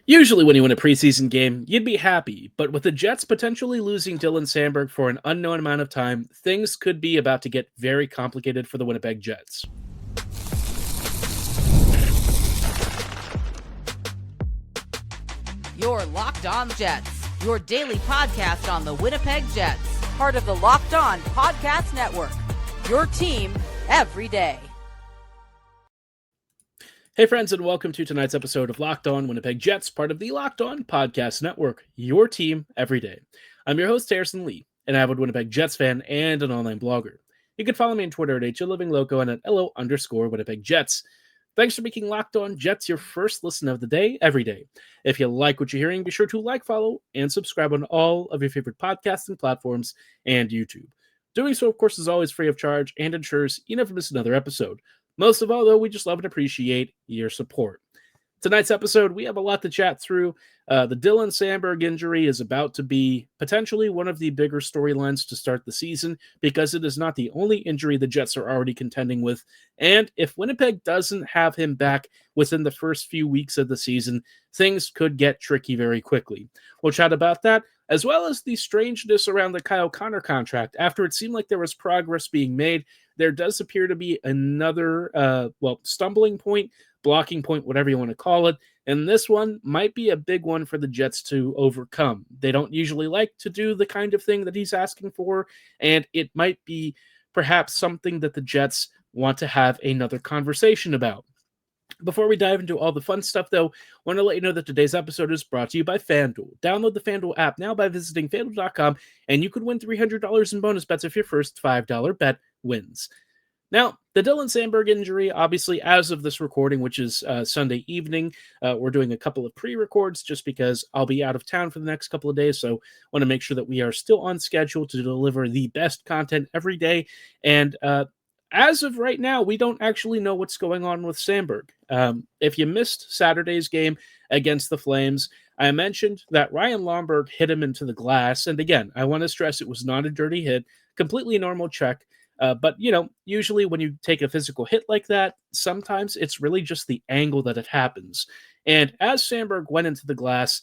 Usually when you win a preseason game, you'd be happy, but with the Jets potentially losing Dylan Samberg for an unknown amount of time, things could be about to get very complicated for the Winnipeg Jets. Your Locked On Jets, your daily podcast on the Winnipeg Jets, part of the Locked On Podcast Network, your team every day. Hey friends, and welcome to tonight's episode of Locked On Winnipeg Jets, part of the Locked On Podcast Network, your team every day. I'm your host, Harrison Lee, an avid Winnipeg Jets fan and an online blogger. You can follow me on Twitter at HLivingLoco and at LO_Winnipeg Jets. Thanks for making Locked On Jets your first listen of the day, every day. If you like what you're hearing, be sure to like, follow, and subscribe on all of your favorite podcasting platforms and YouTube. Doing so, of course, is always free of charge and ensures you never miss another episode. Most of all, though, we just love and appreciate your support. Tonight's episode, we have a lot to chat through. The Dylan Samberg injury is about to be potentially one of the bigger storylines to start the season because it is not the only injury the Jets are already contending with. And if Winnipeg doesn't have him back within the first few weeks of the season, things could get tricky very quickly. We'll chat about that, as well as the strangeness around the Kyle Connor contract. After it seemed like there was progress being made, there does appear to be another, stumbling point, blocking point, whatever you want to call it. And this one might be a big one for the Jets to overcome. They don't usually like to do the kind of thing that he's asking for, and it might be perhaps something that the Jets want to have another conversation about. Before we dive into all the fun stuff, though, I want to let you know that today's episode is brought to you by FanDuel. Download the FanDuel app now by visiting FanDuel.com, and you could win $300 in bonus bets if your first $5 bet wins. Now, the Dylan Samberg injury, obviously, as of this recording, which is Sunday evening, we're doing a couple of pre-records just because I'll be out of town for the next couple of days, so I want to make sure that we are still on schedule to deliver the best content every day. And as of right now, we don't actually know what's going on with Samberg. If you missed Saturday's game against the Flames, I mentioned that Ryan Lomberg hit him into the glass. And again, I want to stress it was not a dirty hit, completely normal check. But, usually when you take a physical hit like that, sometimes it's really just the angle that it happens. And as Samberg went into the glass,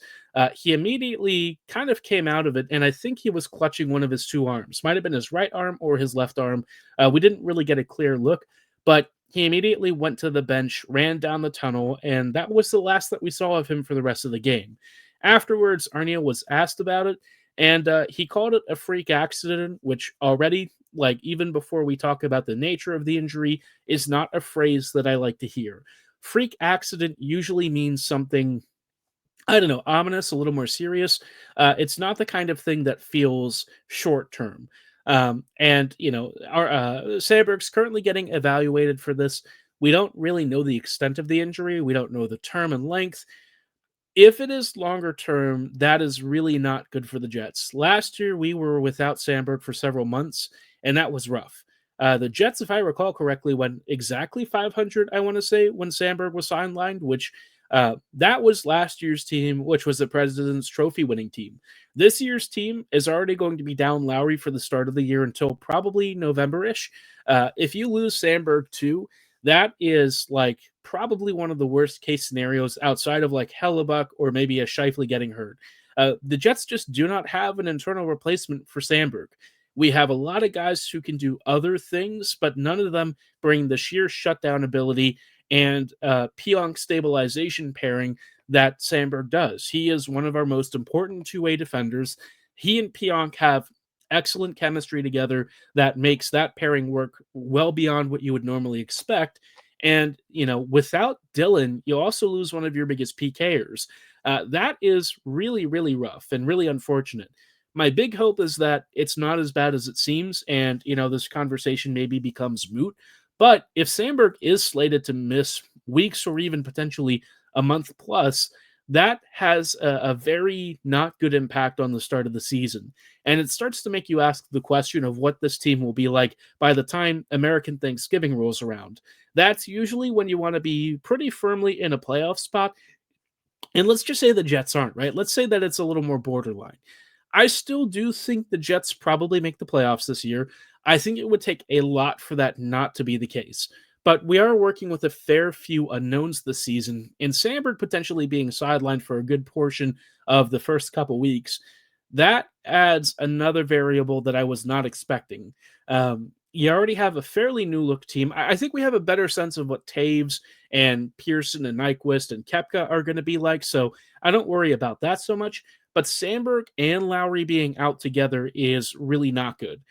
he immediately kind of came out of it, and I think he was clutching one of his two arms. Might have been his right arm or his left arm. We didn't really get a clear look, but he immediately went to the bench, ran down the tunnel, and that was the last that we saw of him for the rest of the game. Afterwards, Arnia was asked about it, and he called it a freak accident, which already, even before we talk about the nature of the injury, is not a phrase that I like to hear. Freak accident usually means something, ominous, a little more serious. It's not the kind of thing that feels short-term. Samberg's currently getting evaluated for this. We don't really know the extent of the injury. We don't know the term and length. If it is longer term, that is really not good for the Jets. Last year, we were without Samberg for several months, and that was rough. The Jets, if I recall correctly, went exactly 500, I want to say, when Samberg was sidelined, which that was last year's team, which was the President's Trophy winning team. This year's team is already going to be down Lowry for the start of the year until probably November-ish. If you lose Samberg too, that is probably one of the worst case scenarios outside of Hellebuck or maybe a Scheifele getting hurt. The Jets just do not have an internal replacement for Samberg. We have a lot of guys who can do other things, but none of them bring the sheer shutdown ability and Pionk stabilization pairing that Samberg does. He is one of our most important two-way defenders. He and Pionk have excellent chemistry together that makes that pairing work well beyond what you would normally expect. And, without Dylan, you also lose one of your biggest PKers. That is really, really rough and really unfortunate. My big hope is that it's not as bad as it seems, and, this conversation maybe becomes moot. But if Samberg is slated to miss weeks or even potentially a month plus, that has a very not good impact on the start of the season. And it starts to make you ask the question of what this team will be like by the time American Thanksgiving rolls around. That's usually when you want to be pretty firmly in a playoff spot. And let's just say the Jets aren't, right? Let's say that it's a little more borderline. I still do think the Jets probably make the playoffs this year. I think it would take a lot for that not to be the case. But we are working with a fair few unknowns this season, and Samberg potentially being sidelined for a good portion of the first couple weeks. That adds another variable that I was not expecting. You already have a fairly new look team. I think we have a better sense of what Taves and Pearson and Nyquist and Kepka are going to be like, so I don't worry about that so much. But Samberg and Lowry being out together is really not good.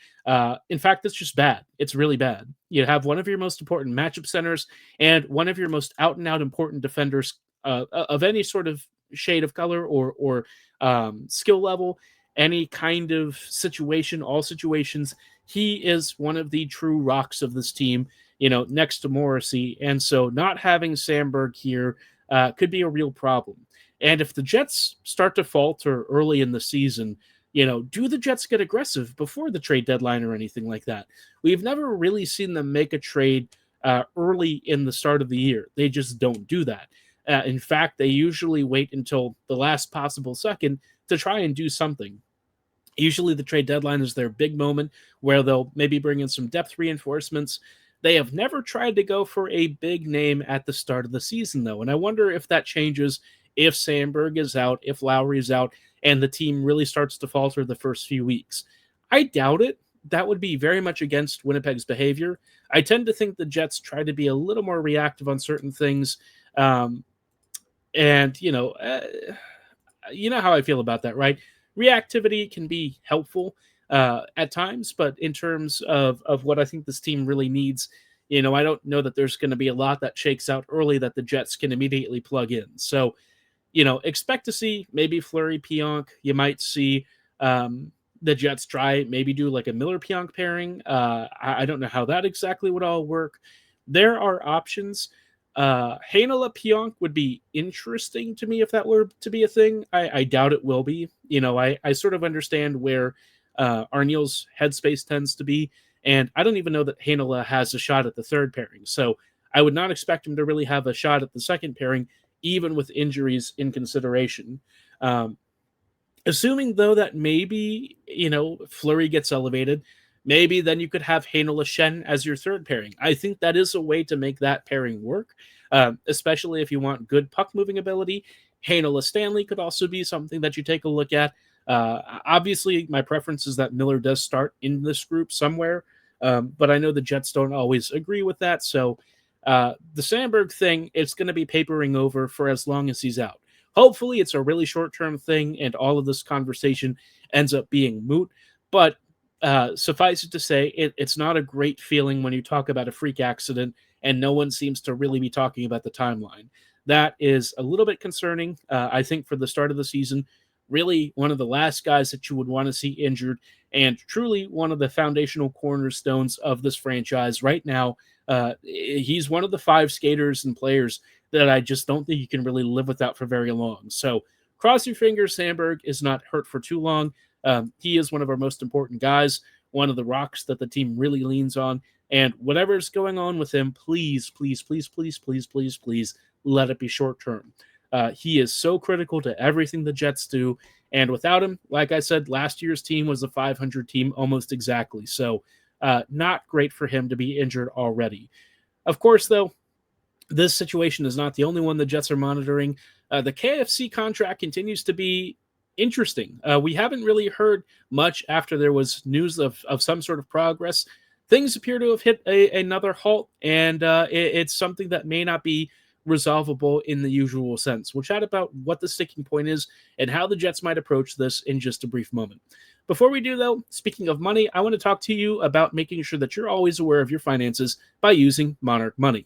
In fact, it's just bad. It's really bad. You have one of your most important matchup centers and one of your most out and out important defenders of any sort of shade of color or skill level, any kind of situation, all situations. He is one of the true rocks of this team, next to Morrissey. And so not having Samberg here could be a real problem. And if the Jets start to falter early in the season, do the Jets get aggressive before the trade deadline or anything like that? We've never really seen them make a trade early in the start of the year. They just don't do that. In fact, they usually wait until the last possible second to try and do something. Usually the trade deadline is their big moment where they'll maybe bring in some depth reinforcements. They have never tried to go for a big name at the start of the season, though. And I wonder if that changes if Samberg is out, if Lowry is out, and the team really starts to falter the first few weeks. I doubt it. That would be very much against Winnipeg's behavior. I tend to think the Jets try to be a little more reactive on certain things. And, you know how I feel about that, right? Reactivity can be helpful at times, but in terms of what I think this team really needs, I don't know that there's going to be a lot that shakes out early that the Jets can immediately plug in. So, expect to see maybe Fleury Pionk. You might see the Jets maybe do like a Miller Pionk pairing. I don't know how that exactly would all work. There are options. Heinola Pionk would be interesting to me if that were to be a thing. I doubt it will be. I sort of understand where Arniel's headspace tends to be, and I don't even know that Heinola has a shot at the third pairing. So I would not expect him to really have a shot at the second pairing, even with injuries in consideration. Assuming, though, that maybe, Fleury gets elevated, maybe then you could have Heinola Shen as your third pairing. I think that is a way to make that pairing work, especially if you want good puck-moving ability. Heinola Stanley could also be something that you take a look at. Obviously, my preference is that Miller does start in this group somewhere, but I know the Jets don't always agree with that, so the Samberg thing, it's going to be papering over for as long as he's out. Hopefully, it's a really short-term thing, and all of this conversation ends up being moot, but suffice it to say, it's not a great feeling when you talk about a freak accident and no one seems to really be talking about the timeline. That is a little bit concerning. I think for the start of the season, really one of the last guys that you would want to see injured and truly one of the foundational cornerstones of this franchise right now. He's one of the 5 skaters and players that I just don't think you can really live without for very long. So cross your fingers, Samberg is not hurt for too long. He is one of our most important guys, one of the rocks that the team really leans on. And whatever's going on with him, please, please, please, please, please, please, please let it be short term. He is so critical to everything the Jets do. And without him, like I said, last year's team was a 500 team almost exactly. So not great for him to be injured already. Of course, though, this situation is not the only one the Jets are monitoring. The KFC contract continues to be interesting. We haven't really heard much after there was news of some sort of progress. Things appear to have hit another halt, and it's something that may not be resolvable in the usual sense. We'll chat about what the sticking point is and how the Jets might approach this in just a brief moment. Before we do, though, speaking of money, I want to talk to you about making sure that you're always aware of your finances by using Monarch Money.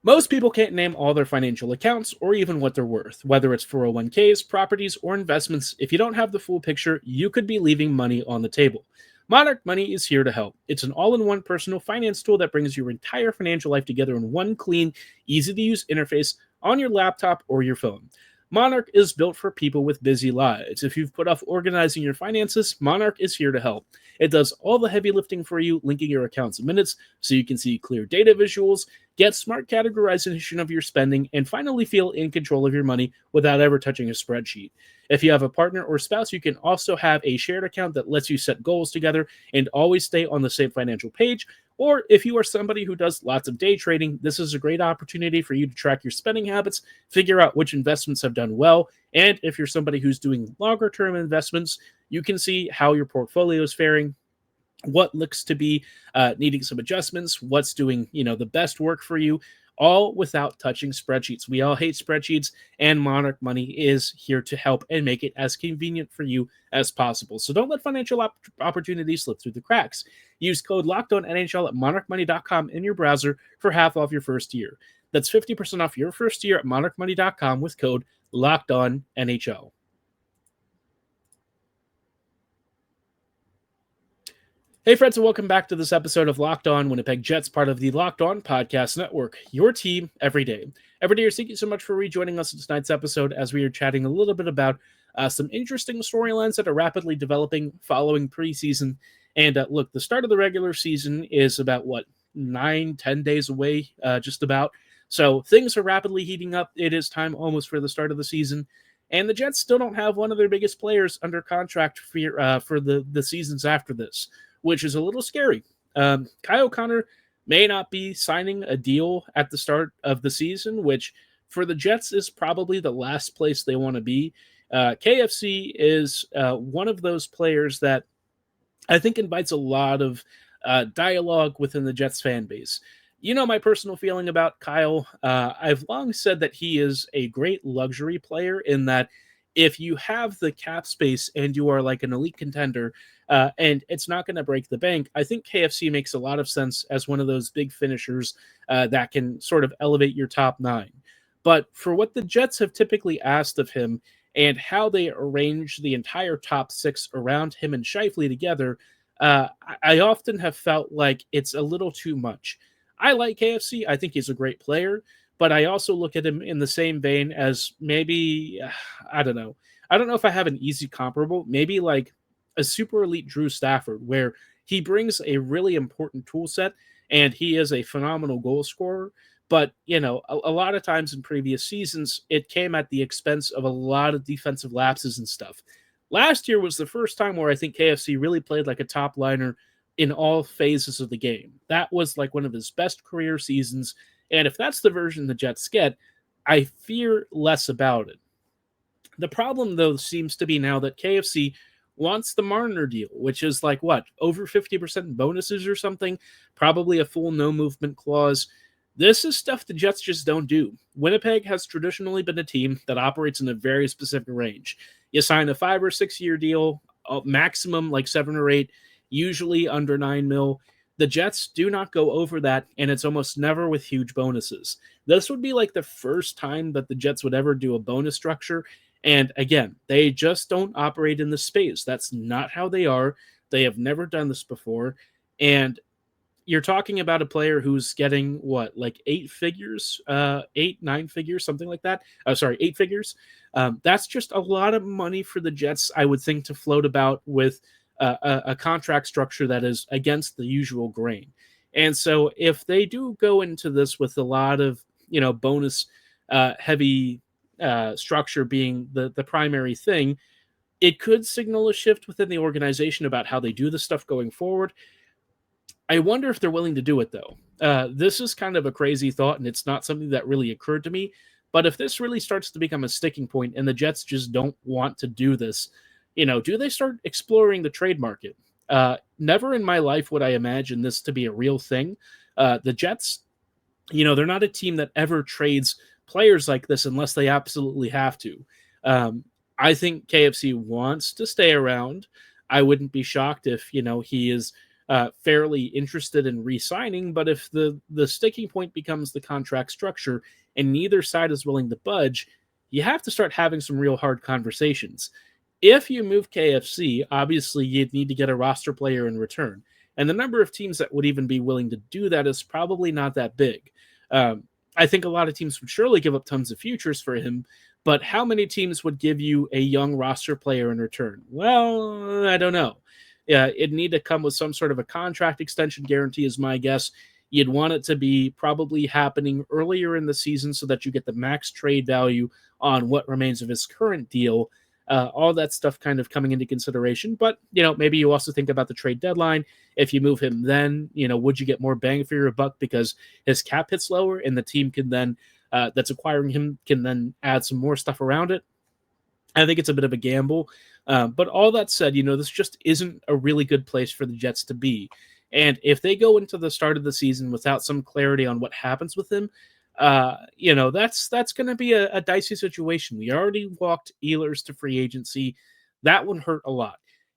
Most people can't name all their financial accounts or even what they're worth. Whether it's 401ks, properties, or investments, if you don't have the full picture, you could be leaving money on the table. Monarch Money is here to help. It's an all-in-one personal finance tool that brings your entire financial life together in one clean, easy-to-use interface on your laptop or your phone. Monarch is built for people with busy lives. If you've put off organizing your finances, Monarch is here to help. It does all the heavy lifting for you, linking your accounts in minutes so you can see clear data visuals, get smart categorization of your spending, and finally feel in control of your money without ever touching a spreadsheet. If you have a partner or spouse, you can also have a shared account that lets you set goals together and always stay on the same financial page. Or if you are somebody who does lots of day trading, this is a great opportunity for you to track your spending habits, figure out which investments have done well, and if you're somebody who's doing longer term investments, you can see how your portfolio is faring, what looks to be needing some adjustments, what's doing, the best work for you, all without touching spreadsheets. We all hate spreadsheets, and Monarch Money is here to help and make it as convenient for you as possible. So don't let financial opportunities slip through the cracks. Use code LOCKEDONNHL at monarchmoney.com in your browser for half off your first year. That's 50% off your first year at monarchmoney.com with code LOCKEDONNHL. Hey friends, and welcome back to this episode of Locked On Winnipeg Jets, part of the Locked On Podcast Network, your team every day. Every day, thank you so much for rejoining us in tonight's episode as we are chatting a little bit about some interesting storylines that are rapidly developing following preseason. And look, the start of the regular season is about, 9-10 days away, just about. So things are rapidly heating up. It is time almost for the start of the season. And the Jets still don't have one of their biggest players under contract for the seasons after this, which is a little scary. Kyle Connor may not be signing a deal at the start of the season, which for the Jets is probably the last place they want to be. KFC is one of those players that I think invites a lot of dialogue within the Jets fan base. You know my personal feeling about Kyle. I've long said that he is a great luxury player in that if you have the cap space and you are like an elite contender, and it's not going to break the bank, I think KFC makes a lot of sense as one of those big finishers that can sort of elevate your top nine. But for what the Jets have typically asked of him and how they arrange the entire top six around him and Scheifele together, I often have felt like it's a little too much. I like KFC. I think he's a great player. But I also look at him in the same vein as maybe, I don't know. I don't know if I have an easy comparable, maybe like a super elite Drew Stafford, where he brings a really important tool set and he is a phenomenal goal scorer. But, a lot of times in previous seasons, it came at the expense of a lot of defensive lapses and stuff. Last year was the first time where I think KFC really played like a top liner in all phases of the game. That was like one of his best career seasons. And if that's the version the Jets get, I fear less about it. The problem, though, seems to be now that KFC wants the Marner deal, which is like, over 50% bonuses or something, probably a full no-movement clause. This is stuff the Jets just don't do. Winnipeg has traditionally been a team that operates in a very specific range. You sign a 5 or 6 year deal, maximum like 7 or 8, usually under $9 million. The Jets do not go over that, and it's almost never with huge bonuses. This would be like the first time that the Jets would ever do a bonus structure, and again, they just don't operate in this space. That's not how they are. They have never done this before, and you're talking about a player who's getting, 8 figures, 9 figures, something like that? 8 figures. That's just a lot of money for the Jets, I would think, to float about with a contract structure that is against the usual grain. And so if they do go into this with a lot of, bonus heavy structure being the primary thing, it could signal a shift within the organization about how they do this stuff going forward. I wonder if they're willing to do it, though. This is kind of a crazy thought, and it's not something that really occurred to me. But if this really starts to become a sticking point and the Jets just don't want to do this, do they start exploring the trade market? Never in my life would I imagine this to be a real thing. The Jets, they're not a team that ever trades players like this unless they absolutely have to. I think KFC wants to stay around. I wouldn't be shocked if, he is fairly interested in re-signing, but if the sticking point becomes the contract structure and neither side is willing to budge, you have to start having some real hard conversations. If you move KFC, obviously you'd need to get a roster player in return. And the number of teams that would even be willing to do that is probably not that big. I think a lot of teams would surely give up tons of futures for him, but how many teams would give you a young roster player in return? Well, I don't know. It'd need to come with some sort of a contract extension guarantee is my guess. You'd want it to be probably happening earlier in the season so that you get the max trade value on what remains of his current deal. All that stuff kind of coming into consideration. But, maybe you also think about the trade deadline. If you move him then, would you get more bang for your buck because his cap hits lower and the team can then, that's acquiring him, can then add some more stuff around it? I think it's a bit of a gamble. But all that said, this just isn't a really good place for the Jets to be. And if they go into the start of the season without some clarity on what happens with him, that's going to be a dicey situation. We already walked Ehlers to free agency. That one hurt a lot.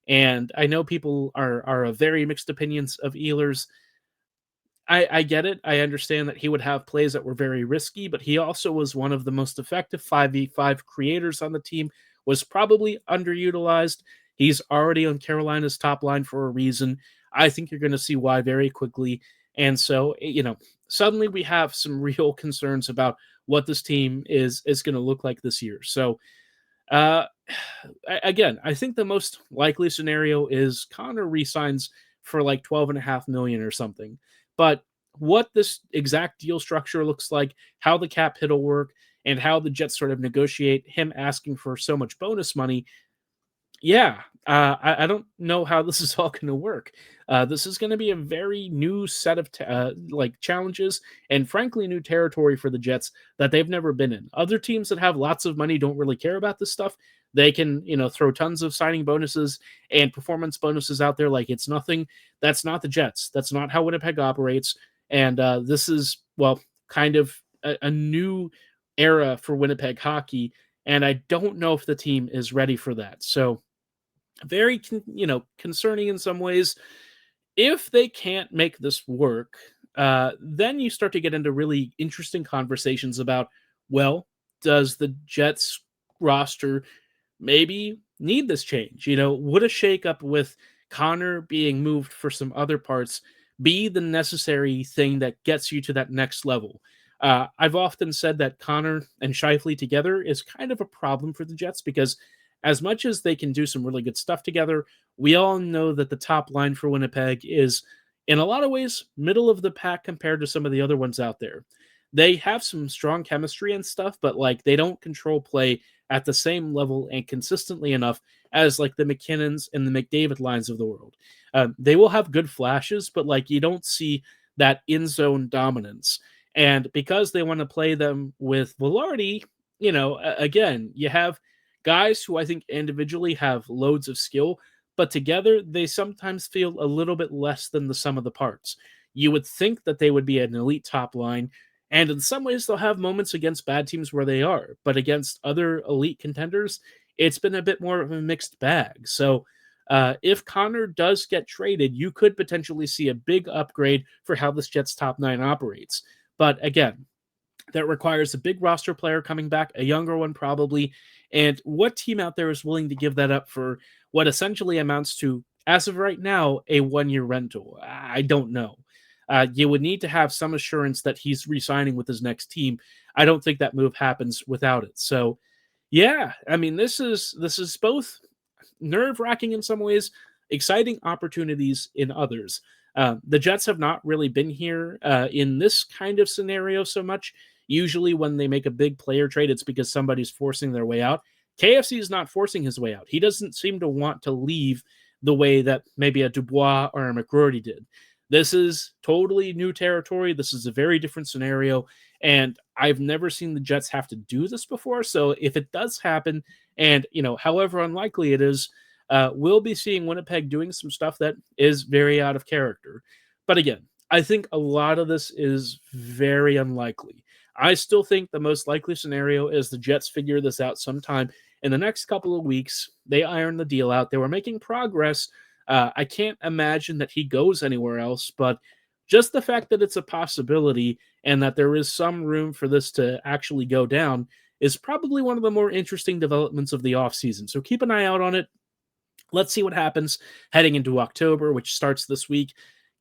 And I know people are of very mixed opinions of Ehlers. I get it. I understand that he would have plays that were very risky, but he also was one of the most effective 5v5 creators on the team, was probably underutilized. He's already on Carolina's top line for a reason. I think you're going to see why very quickly. And so, suddenly we have some real concerns about what this team is going to look like this year. So, again, I think the most likely scenario is Connor resigns for like $12.5 million or something. But what this exact deal structure looks like, how the cap hit will work, and how the Jets sort of negotiate him asking for so much bonus money, I don't know how this is all going to work. This is going to be a very new set of challenges and, frankly, new territory for the Jets that they've never been in. Other teams that have lots of money don't really care about this stuff. They can, throw tons of signing bonuses and performance bonuses out there like it's nothing. That's not the Jets. That's not how Winnipeg operates. And this is, kind of a new era for Winnipeg hockey. And I don't know if the team is ready for that. So very, concerning in some ways. If they can't make this work, then you start to get into really interesting conversations about, does the Jets roster maybe need this change? Would a shakeup with Connor being moved for some other parts be the necessary thing that gets you to that next level? I've often said that Connor and Scheifele together is kind of a problem for the Jets because as much as they can do some really good stuff together, we all know that the top line for Winnipeg is, in a lot of ways, middle of the pack compared to some of the other ones out there. They have some strong chemistry and stuff, but they don't control play at the same level and consistently enough as the McKinnons and the McDavid lines of the world. They will have good flashes, but you don't see that in-zone dominance. And because they want to play them with Velarde, again, you have guys who I think individually have loads of skill, but together they sometimes feel a little bit less than the sum of the parts. You would think that they would be an elite top line, and in some ways they'll have moments against bad teams where they are, but against other elite contenders, it's been a bit more of a mixed bag. So if Connor does get traded, you could potentially see a big upgrade for how this Jets top nine operates. But again, that requires a big roster player coming back, a younger one probably. And what team out there is willing to give that up for what essentially amounts to, as of right now, a 1-year rental? I don't know. You would need to have some assurance that he's re-signing with his next team. I don't think that move happens without it. So, this is both nerve-wracking in some ways, exciting opportunities in others. The Jets have not really been here in this kind of scenario so much. Usually when they make a big player trade, it's because somebody's forcing their way out. KFC is not forcing his way out. He doesn't seem to want to leave the way that maybe a Dubois or a McGroarty did. This is totally new territory. This is a very different scenario, and I've never seen the Jets have to do this before. So if it does happen, and however unlikely it is, we'll be seeing Winnipeg doing some stuff that is very out of character. But again, I think a lot of this is very unlikely. I still think the most likely scenario is the Jets figure this out sometime in the next couple of weeks. They iron the deal out. They were making progress. I can't imagine that he goes anywhere else, but just the fact that it's a possibility and that there is some room for this to actually go down is probably one of the more interesting developments of the offseason. So keep an eye out on it. Let's see what happens heading into October, which starts this week.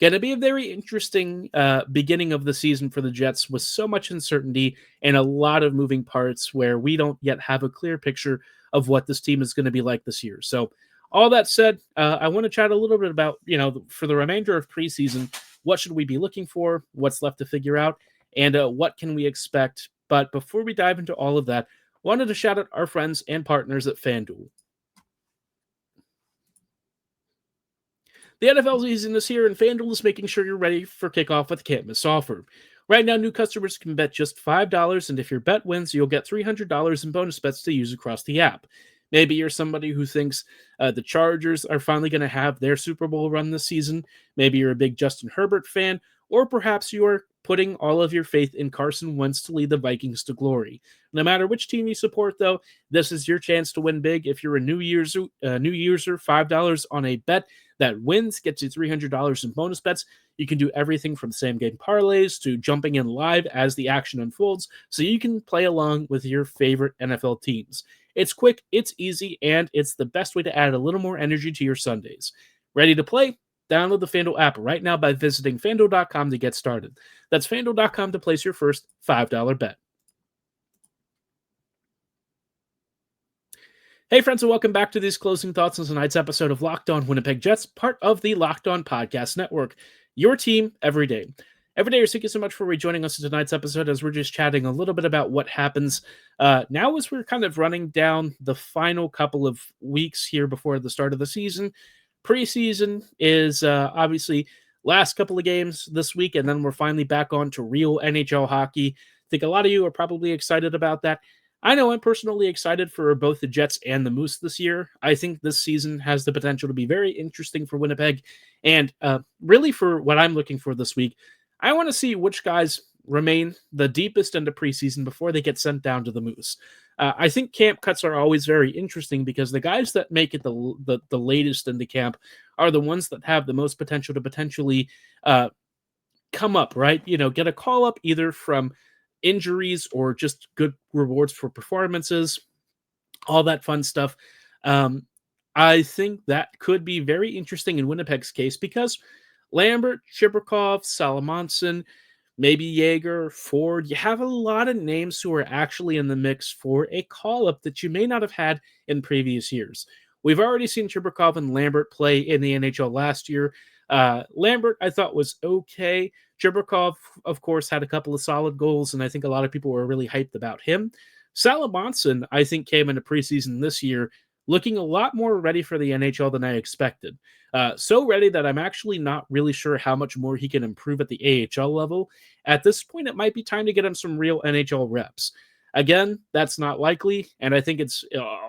Going to be a very interesting beginning of the season for the Jets with so much uncertainty and a lot of moving parts where we don't yet have a clear picture of what this team is going to be like this year. So all that said, I want to chat a little bit about, for the remainder of preseason, what should we be looking for, what's left to figure out, and what can we expect. But before we dive into all of that, wanted to shout out our friends and partners at FanDuel. The NFL season is here, and FanDuel is making sure you're ready for kickoff with a can't-miss offer. Right now, new customers can bet just $5, and if your bet wins, you'll get $300 in bonus bets to use across the app. Maybe you're somebody who thinks the Chargers are finally going to have their Super Bowl run this season. Maybe you're a big Justin Herbert fan, or perhaps you are putting all of your faith in Carson Wentz to lead the Vikings to glory. No matter which team you support, though, this is your chance to win big. If you're a new user, $5 on a bet that wins gets you $300 in bonus bets. You can do everything from same-game parlays to jumping in live as the action unfolds, so you can play along with your favorite NFL teams. It's quick, it's easy, and it's the best way to add a little more energy to your Sundays. Ready to play? Download the FanDuel app right now by visiting FanDuel.com to get started. That's FanDuel.com to place your first $5 bet. Hey friends, and welcome back to these closing thoughts on tonight's episode of Locked On Winnipeg Jets, part of the Locked On Podcast Network. Your team every day. Every day, thank you so much for rejoining us in tonight's episode as we're just chatting a little bit about what happens now as we're kind of running down the final couple of weeks here before the start of the season. Preseason is obviously last couple of games this week, and then we're finally back on to real NHL hockey. I think a lot of you are probably excited about that. I know I'm personally excited for both the Jets and the Moose this year. I think this season has the potential to be very interesting for Winnipeg. And really for what I'm looking for this week, I want to see which guys remain the deepest into preseason before they get sent down to the Moose. I think camp cuts are always very interesting because the guys that make it the latest into camp are the ones that have the most potential to potentially come up, right? You know, get a call up either from injuries or just good rewards for performances, all that fun stuff. I think that could be very interesting in Winnipeg's case because Lambert, Chibrikov, Salamonson, maybe Jaeger, Ford, you have a lot of names who are actually in the mix for a call-up that you may not have had in previous years. We've already seen Chibrikov and Lambert play in the NHL last year. Lambert, I thought, was okay. Chibrikov, of course, had a couple of solid goals, and I think a lot of people were really hyped about him. Salamonson, I think, came into preseason this year looking a lot more ready for the NHL than I expected. So ready that I'm actually not really sure how much more he can improve at the AHL level. At this point, it might be time to get him some real NHL reps. Again, that's not likely, and I think it's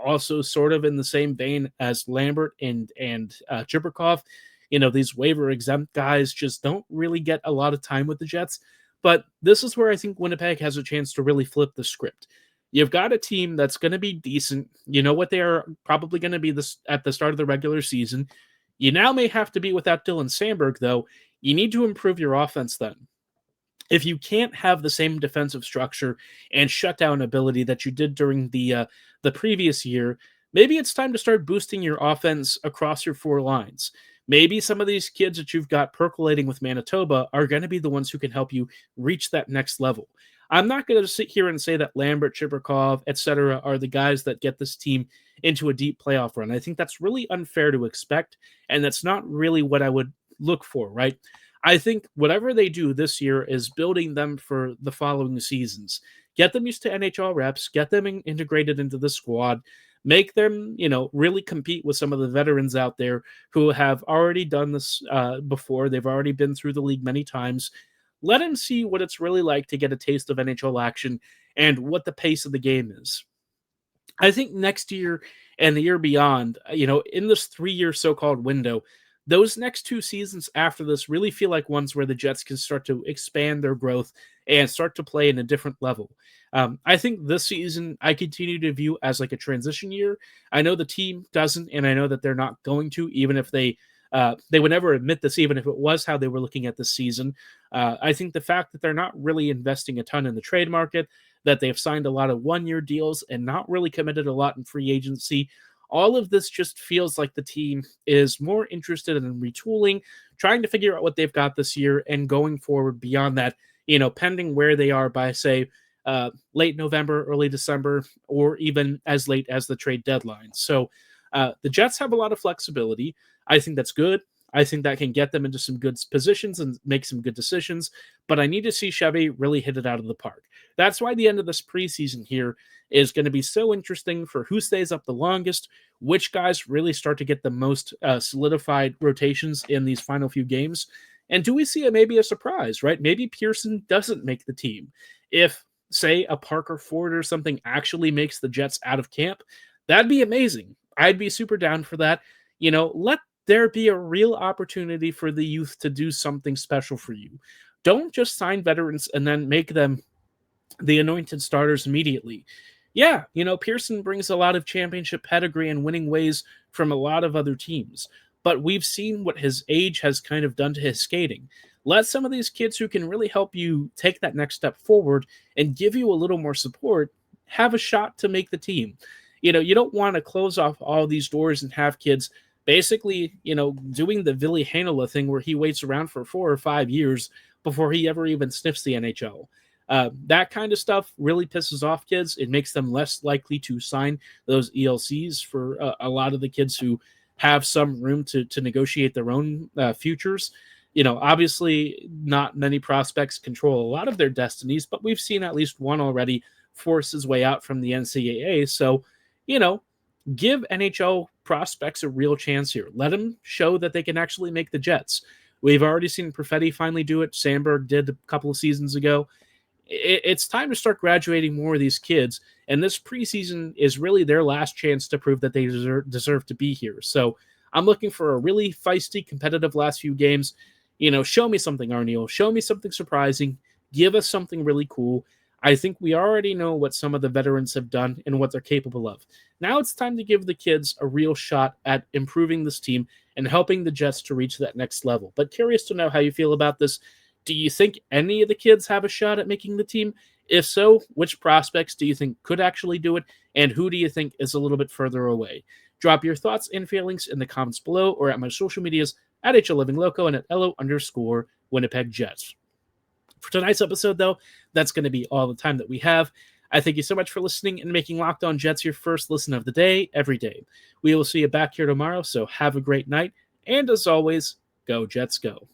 also sort of in the same vein as Lambert and Chibrikov. You know, these waiver-exempt guys just don't really get a lot of time with the Jets. But this is where I think Winnipeg has a chance to really flip the script. You've got a team that's going to be decent. You know what they are probably going to be at the start of the regular season. You now may have to be without Dylan Samberg, though. You need to improve your offense then. If you can't have the same defensive structure and shutdown ability that you did during the previous year, maybe it's time to start boosting your offense across your four lines. Maybe some of these kids that you've got percolating with Manitoba are going to be the ones who can help you reach that next level. I'm not going to sit here and say that Lambert, Chibrikov, etc. are the guys that get this team into a deep playoff run. I think that's really unfair to expect, and that's not really what I would look for, right? I think whatever they do this year is building them for the following seasons. Get them used to NHL reps, get them integrated into the squad, make them, really compete with some of the veterans out there who have already done this before. They've already been through the league many times. Let them see what it's really like to get a taste of NHL action and what the pace of the game is. I think next year and the year beyond, in this 3-year so-called window, those next 2 seasons after this really feel like ones where the Jets can start to expand their growth and start to play in a different level. I think this season I continue to view as like a transition year. I know the team doesn't, and I know that they're not going to, even if they would never admit this, even if it was how they were looking at this season. I think the fact that they're not really investing a ton in the trade market, that they've signed a lot of 1-year deals and not really committed a lot in free agency, all of this just feels like the team is more interested in retooling, trying to figure out what they've got this year and going forward beyond that, pending where they are by, say, late November, early December, or even as late as the trade deadline. So the Jets have a lot of flexibility. I think that's good. I think that can get them into some good positions and make some good decisions, but I need to see Chevy really hit it out of the park. That's why the end of this preseason here is going to be so interesting for who stays up the longest, which guys really start to get the most solidified rotations in these final few games. And do we see maybe a surprise, right? Maybe Pearson doesn't make the team. If, say, a Parker Ford or something actually makes the Jets out of camp, that'd be amazing. I'd be super down for that. Let there be a real opportunity for the youth to do something special for you. Don't just sign veterans and then make them the anointed starters immediately. Yeah, Pearson brings a lot of championship pedigree and winning ways from a lot of other teams, but we've seen what his age has kind of done to his skating. Let some of these kids who can really help you take that next step forward and give you a little more support have a shot to make the team. You don't want to close off all these doors and have kids basically, doing the Ville Heinola thing where he waits around for 4 or 5 years before he ever even sniffs the NHL. That kind of stuff really pisses off kids. It makes them less likely to sign those ELCs for a lot of the kids who have some room to negotiate their own futures. Obviously, not many prospects control a lot of their destinies, but we've seen at least one already force his way out from the NCAA. So, give NHL prospects a real chance here. Let them show that they can actually make the Jets. We've already seen Perfetti finally do it. Samberg did a couple of seasons ago. It's time to start graduating more of these kids, and this preseason is really their last chance to prove that they deserve to be here. So I'm looking for a really feisty, competitive last few games. Show me something, Arneal. Show me something surprising. Give us something really cool. I think we already know what some of the veterans have done and what they're capable of. Now it's time to give the kids a real shot at improving this team and helping the Jets to reach that next level. But curious to know how you feel about this. Do you think any of the kids have a shot at making the team? If so, which prospects do you think could actually do it? And who do you think is a little bit further away? Drop your thoughts and feelings in the comments below or at my social medias at HLivingLoco and at LO_Winnipeg Jets. For tonight's episode, though, that's going to be all the time that we have. I thank you so much for listening and making Locked On Jets your first listen of the day every day. We will see you back here tomorrow, so have a great night. And as always, go Jets, go.